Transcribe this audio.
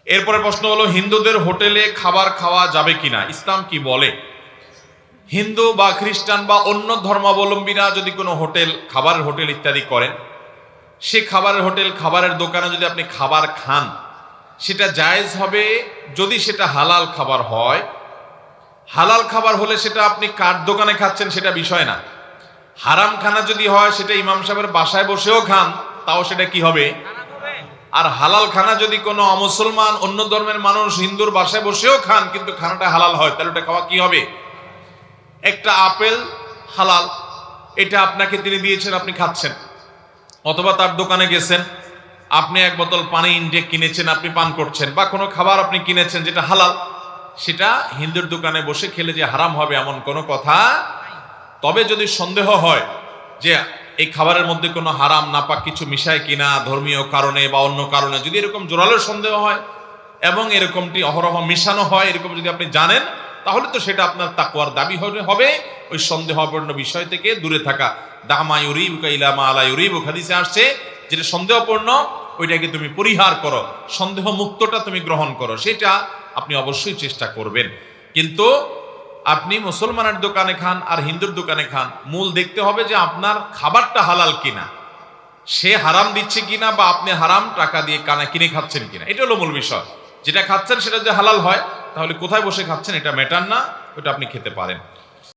এরপরে প্রশ্ন হলো, হিন্দুদের হোটেলে খাবার খাওয়া যাবে কিনা, ইসলাম কি বলে? হিন্দু বা খ্রিস্টান বা অন্য ধর্মাবলম্বীরা যদি কোনো হোটেল, খাবারের হোটেল ইত্যাদি করেন, সে খাবারের হোটেল, খাবারের দোকানে যদি আপনি খাবার খান, সেটা জায়েজ হবে যদি সেটা হালাল খাবার হয়। হালাল খাবার হলে সেটা আপনি কার দোকানে খাচ্ছেন সেটা বিষয় না। হারাম খানা যদি হয়, সেটা ইমাম সাহেবের বাসায় বসেও খান, তাও সেটা কি হবে? আর হালাল খানা যদি কোনো অমুসলমান, অন্য ধর্মের মানুষ হিন্দুর বাসায় বসেও খান, কিন্তু খানাটা হালাল হয়, তাহলে ওটা খাওয়া কি হবে? একটা আপেল হালাল, এটা আপনাকে তিনি দিয়েছেন, আপনি খাচ্ছেন। অথবা তার দোকানে গেছেন, আপনি এক বোতল পানি ইনটেক কিনেছেন, আপনি পান করছেন, বা কোনো খাবার আপনি কিনেছেন যেটা হালাল, সেটা হিন্দুর দোকানে বসে খেলে যে হারাম হবে এমন কোনো কথা। তবে যদি সন্দেহ হয় যে এই খাবারের মধ্যে কোনো হারাম নাপাক কিছু মিশায় কিনা, ধর্মীয় কারণে বা অন্য কারণে, যদি এরকম জোরালো সন্দেহ হয় এবং এরকমটি অহরহ মিশানো হয়, এরকম যদি আপনি জানেন, তাহলে তো সেটা আপনার তাকওয়ার দাবি হবে ওই সন্দেহপূর্ণ বিষয় থেকে দূরে থাকা। দামা ইউরিবুকা ইলা মা লা ইউরিবুকা, হাদিসে আসছে, যেটা সন্দেহপূর্ণ ওইটাকে তুমি পরিহার করো, সন্দেহ মুক্তটা তুমি গ্রহণ করো, সেটা আপনি অবশ্যই চেষ্টা করবেন। কিন্তু আপনি মুসলমানের দোকানে খান আর হিন্দুর দোকানে খান, মূল দেখতে হবে যে আপনার খাবারটা হালাল কিনা, সে হারাম দিচ্ছে কিনা, বা আপনি হারাম টাকা দিয়ে কিনে খাচ্ছেন কিনা, এটা হলো মূল বিষয়। যেটা খাচ্ছেন সেটা যদি হালাল হয়, তাহলে কোথায় বসে খাচ্ছেন এটা ম্যাটার না, ওটা আপনি খেতে পারেন।